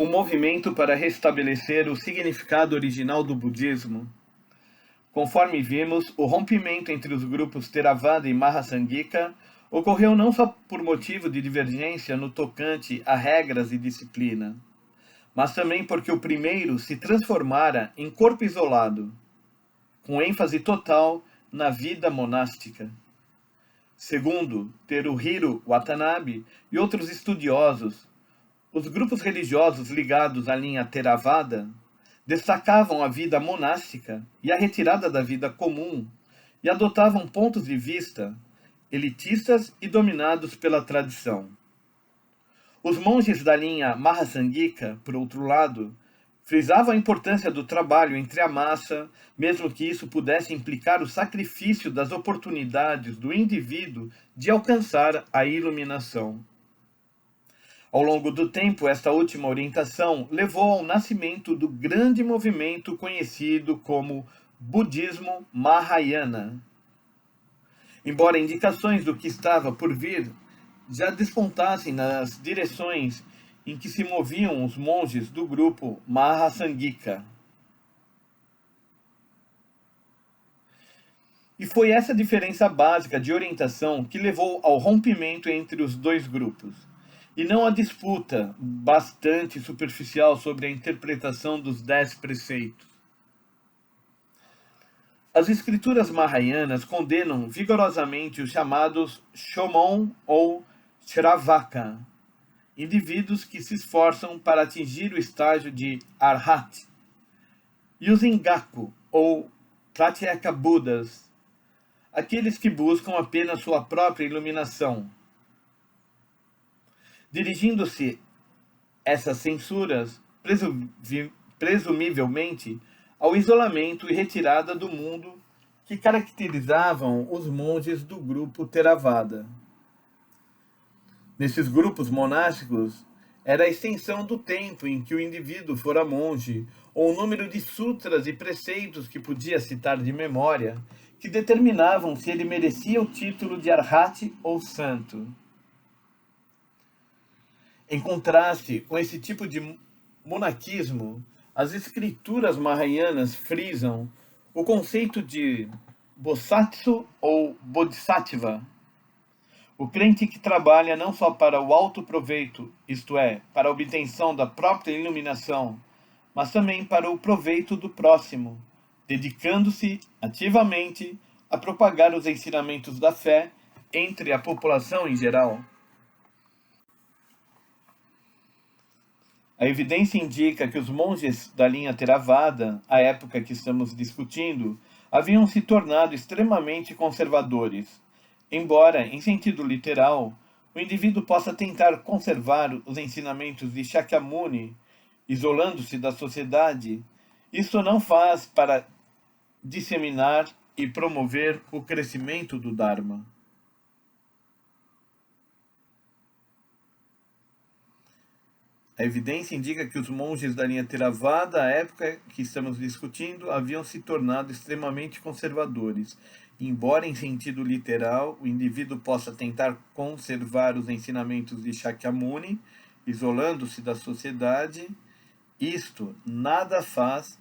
um movimento para restabelecer o significado original do budismo. Conforme vimos, o rompimento entre os grupos Theravada e Mahasangika ocorreu não só por motivo de divergência no tocante a regras e disciplina, mas também porque o primeiro se transformara em corpo isolado, com ênfase total na vida monástica. Segundo Teruhiro Watanabe e outros estudiosos, os grupos religiosos ligados à linha Theravada destacavam a vida monástica e a retirada da vida comum e adotavam pontos de vista elitistas e dominados pela tradição. Os monges da linha Mahasangika, por outro lado, frisavam a importância do trabalho entre a massa, mesmo que isso pudesse implicar o sacrifício das oportunidades do indivíduo de alcançar a iluminação. Ao longo do tempo, esta última orientação levou ao nascimento do grande movimento conhecido como Budismo Mahayana. Embora indicações do que estava por vir já despontassem nas direções em que se moviam os monges do grupo Mahasangika. E foi essa diferença básica de orientação que levou ao rompimento entre os dois grupos, e não a disputa bastante superficial sobre a interpretação dos 10 preceitos. As escrituras mahayanas condenam vigorosamente os chamados Shomon ou Shravaka, indivíduos que se esforçam para atingir o estágio de Arhat, e os Engaku ou Pratyeka Budas, aqueles que buscam apenas sua própria iluminação. Dirigindo-se essas censuras, presumivelmente, ao isolamento e retirada do mundo que caracterizavam os monges do grupo Theravada. Nesses grupos monásticos, era a extensão do tempo em que o indivíduo fora monge, ou o número de sutras e preceitos que podia citar de memória, que determinavam se ele merecia o título de Arhat ou santo. Em contraste com esse tipo de monaquismo, as escrituras mahayanas frisam o conceito de Bosatsu ou Bodhisattva, o crente que trabalha não só para o alto proveito, isto é, para a obtenção da própria iluminação, mas também para o proveito do próximo, dedicando-se ativamente a propagar os ensinamentos da fé entre a população em geral. A evidência indica que os monges da linha Theravada, à época que estamos discutindo, haviam se tornado extremamente conservadores. Embora, em sentido literal, o indivíduo possa tentar conservar os ensinamentos de Shakyamuni, isolando-se da sociedade, isso não faz para disseminar e promover o crescimento do Dharma. A evidência indica que os monges da linha Theravada, à época que estamos discutindo, haviam se tornado extremamente conservadores. Embora, em sentido literal, o indivíduo possa tentar conservar os ensinamentos de Shakyamuni, isolando-se da sociedade, isto nada faz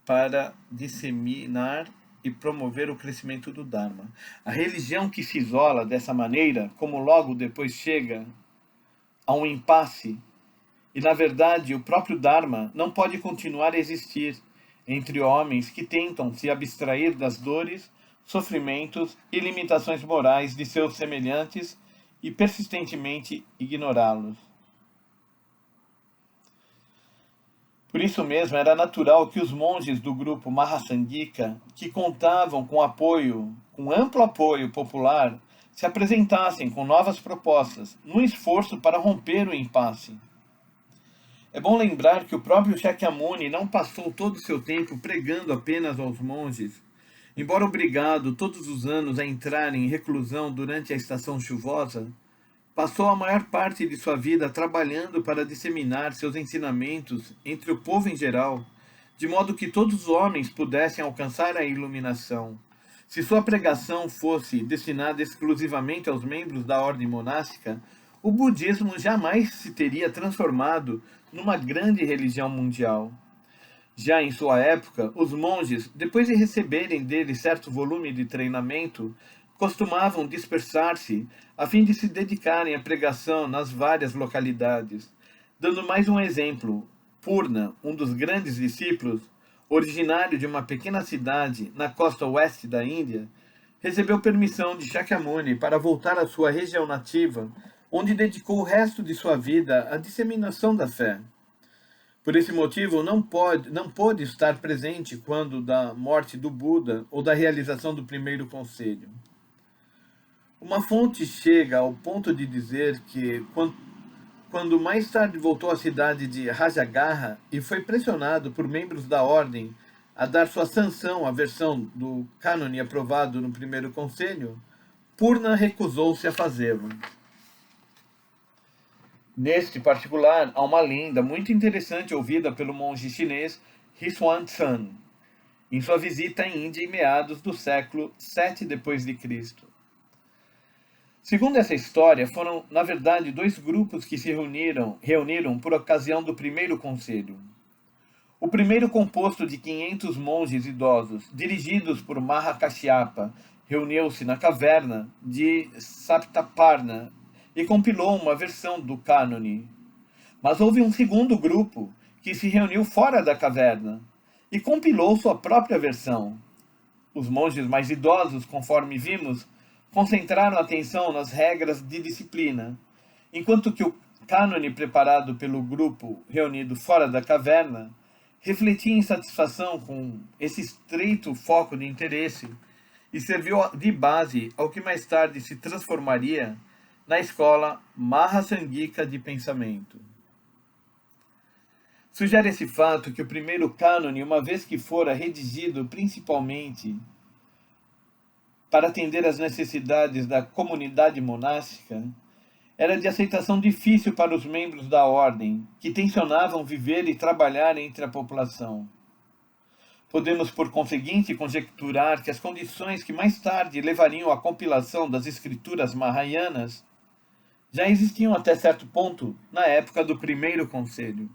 para disseminar e promover o crescimento do Dharma. A religião que se isola dessa maneira, como logo depois chega a um impasse, e, na verdade, o próprio Dharma não pode continuar a existir entre homens que tentam se abstrair das dores, sofrimentos e limitações morais de seus semelhantes e persistentemente ignorá-los. Por isso mesmo, era natural que os monges do grupo Mahasangika, que contavam com amplo apoio popular, se apresentassem com novas propostas, num esforço para romper o impasse. É bom lembrar que o próprio Shakyamuni não passou todo o seu tempo pregando apenas aos monges. Embora obrigado todos os anos a entrar em reclusão durante a estação chuvosa, passou a maior parte de sua vida trabalhando para disseminar seus ensinamentos entre o povo em geral, de modo que todos os homens pudessem alcançar a iluminação. Se sua pregação fosse destinada exclusivamente aos membros da ordem monástica, o budismo jamais se teria transformado numa grande religião mundial. Já em sua época, os monges, depois de receberem dele certo volume de treinamento, costumavam dispersar-se a fim de se dedicarem à pregação nas várias localidades. Dando mais um exemplo, Purna, um dos grandes discípulos, originário de uma pequena cidade na costa oeste da Índia, recebeu permissão de Shakyamuni para voltar à sua região nativa, onde dedicou o resto de sua vida à disseminação da fé. Por esse motivo, não pôde estar presente quando da morte do Buda ou da realização do primeiro conselho. Uma fonte chega ao ponto de dizer que, quando mais tarde voltou à cidade de Rajagaha e foi pressionado por membros da ordem a dar sua sanção à versão do cânone aprovado no primeiro conselho, Purna recusou-se a fazê-lo. Neste particular, há uma lenda muito interessante ouvida pelo monge chinês Xuanzang, em sua visita à Índia em meados do século VII d.C. Segundo essa história, foram, na verdade, dois grupos que se reuniram por ocasião do primeiro conselho. O primeiro, composto de 500 monges idosos, dirigidos por Mahakashyapa, reuniu-se na caverna de Saptaparna e compilou uma versão do cânone. Mas houve um segundo grupo que se reuniu fora da caverna e compilou sua própria versão. Os monges mais idosos, conforme vimos, concentraram atenção nas regras de disciplina, enquanto que o cânone preparado pelo grupo reunido fora da caverna refletia insatisfação com esse estreito foco de interesse e serviu de base ao que mais tarde se transformaria na escola Mahasangika de pensamento. Sugere esse fato que o primeiro cânone, uma vez que fora redigido principalmente para atender às necessidades da comunidade monástica, era de aceitação difícil para os membros da ordem, que tensionavam viver e trabalhar entre a população. Podemos, por conseguinte, conjecturar que as condições que mais tarde levariam à compilação das escrituras mahayanas já existiam até certo ponto na época do primeiro conselho.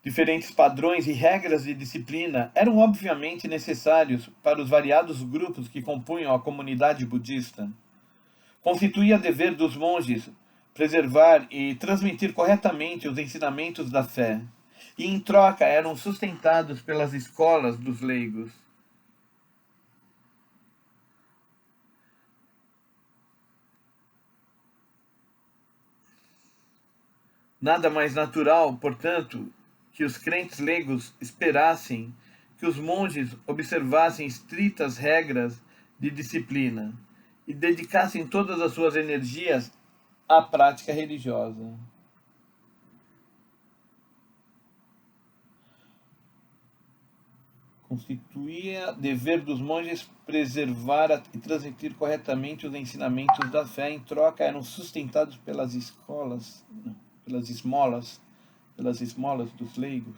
Diferentes padrões e regras de disciplina eram obviamente necessários para os variados grupos que compunham a comunidade budista. Constituía dever dos monges preservar e transmitir corretamente os ensinamentos da fé, e em troca eram sustentados pelas escolas dos leigos. Nada mais natural, portanto, que os crentes leigos esperassem que os monges observassem estritas regras de disciplina e dedicassem todas as suas energias à prática religiosa. Constituía dever dos monges preservar e transmitir corretamente os ensinamentos da fé. Em troca, eram sustentados pelas esmolas dos leigos.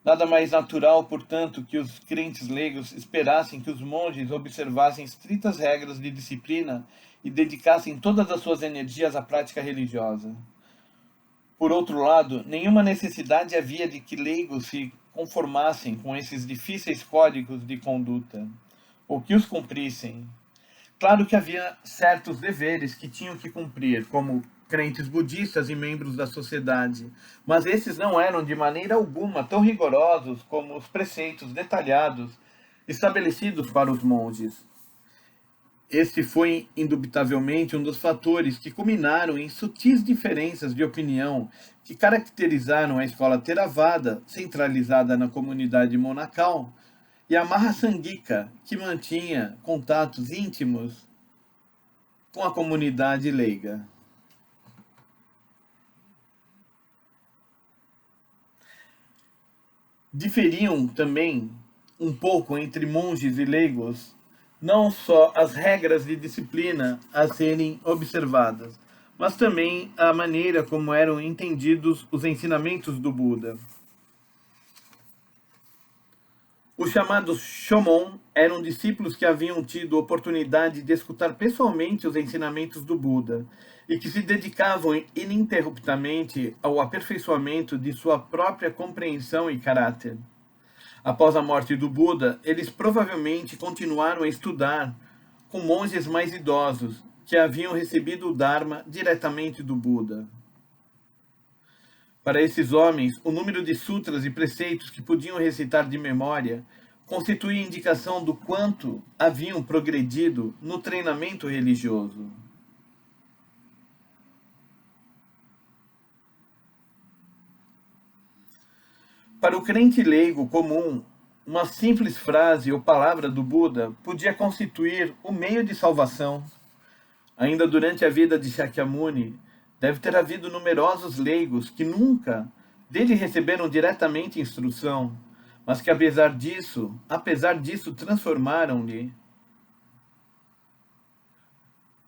Nada mais natural, portanto, que os crentes leigos esperassem que os monges observassem estritas regras de disciplina e dedicassem todas as suas energias à prática religiosa. Por outro lado, nenhuma necessidade havia de que leigos se conformassem com esses difíceis códigos de conduta, ou que os cumprissem. Claro que havia certos deveres que tinham que cumprir, como crentes budistas e membros da sociedade, mas esses não eram de maneira alguma tão rigorosos como os preceitos detalhados estabelecidos para os monges. Este foi, indubitavelmente, um dos fatores que culminaram em sutis diferenças de opinião que caracterizaram a escola Theravada, centralizada na comunidade monacal, e a Mahasangika, que mantinha contatos íntimos com a comunidade leiga. Diferiam também um pouco entre monges e leigos, não só as regras de disciplina a serem observadas, mas também a maneira como eram entendidos os ensinamentos do Buda. Os chamados Shomon eram discípulos que haviam tido oportunidade de escutar pessoalmente os ensinamentos do Buda e que se dedicavam ininterruptamente ao aperfeiçoamento de sua própria compreensão e caráter. Após a morte do Buda, eles provavelmente continuaram a estudar com monges mais idosos que haviam recebido o Dharma diretamente do Buda. Para esses homens, o número de sutras e preceitos que podiam recitar de memória constituía indicação do quanto haviam progredido no treinamento religioso. Para o crente leigo comum, uma simples frase ou palavra do Buda podia constituir o meio de salvação. Ainda durante a vida de Shakyamuni, deve ter havido numerosos leigos que nunca dele receberam diretamente instrução, mas que apesar disso transformaram-lhe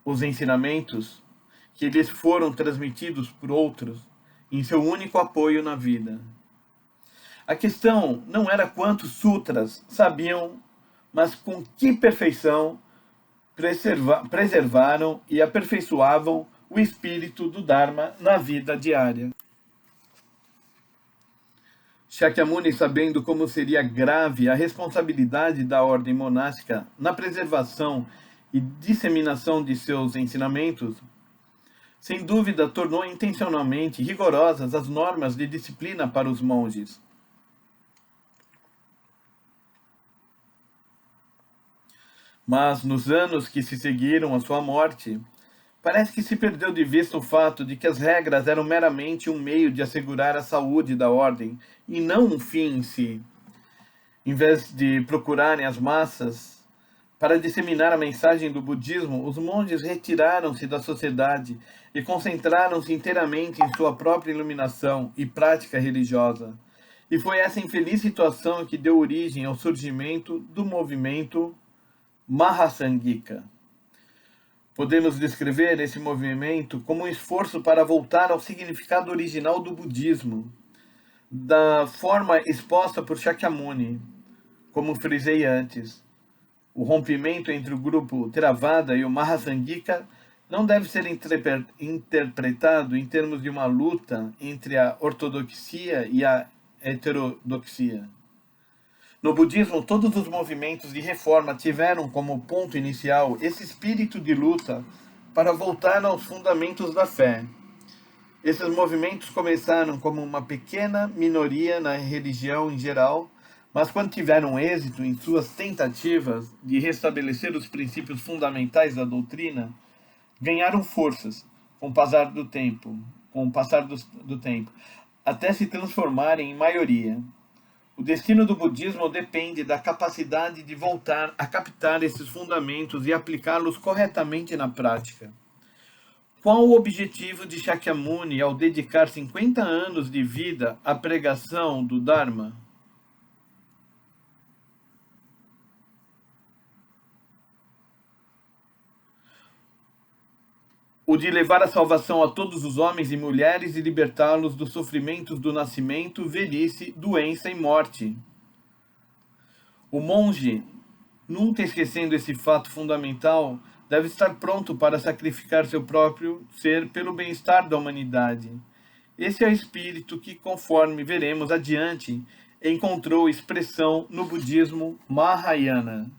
os ensinamentos que lhes foram transmitidos por outros em seu único apoio na vida. A questão não era quantos sutras sabiam, mas com que perfeição preservaram e aperfeiçoavam o espírito do Dharma na vida diária. Shakyamuni, sabendo como seria grave a responsabilidade da ordem monástica na preservação e disseminação de seus ensinamentos, sem dúvida tornou intencionalmente rigorosas as normas de disciplina para os monges. Mas, nos anos que se seguiram à sua morte, parece que se perdeu de vista o fato de que as regras eram meramente um meio de assegurar a saúde da ordem, e não um fim em si. Em vez de procurarem as massas para disseminar a mensagem do budismo, os monges retiraram-se da sociedade e concentraram-se inteiramente em sua própria iluminação e prática religiosa. E foi essa infeliz situação que deu origem ao surgimento do movimento Mahasanghika. Podemos descrever esse movimento como um esforço para voltar ao significado original do budismo, da forma exposta por Shakyamuni. Como frisei antes, o rompimento entre o grupo Theravada e o Mahasanghika não deve ser interpretado em termos de uma luta entre a ortodoxia e a heterodoxia. No budismo, todos os movimentos de reforma tiveram como ponto inicial esse espírito de luta para voltar aos fundamentos da fé. Esses movimentos começaram como uma pequena minoria na religião em geral, mas quando tiveram êxito em suas tentativas de restabelecer os princípios fundamentais da doutrina, ganharam forças com o passar do tempo, até se transformarem em maioria. O destino do budismo depende da capacidade de voltar a captar esses fundamentos e aplicá-los corretamente na prática. Qual o objetivo de Shakyamuni ao dedicar 50 anos de vida à pregação do Dharma? O de levar a salvação a todos os homens e mulheres e libertá-los dos sofrimentos do nascimento, velhice, doença e morte. O monge, nunca esquecendo esse fato fundamental, deve estar pronto para sacrificar seu próprio ser pelo bem-estar da humanidade. Esse é o espírito que, conforme veremos adiante, encontrou expressão no budismo Mahayana.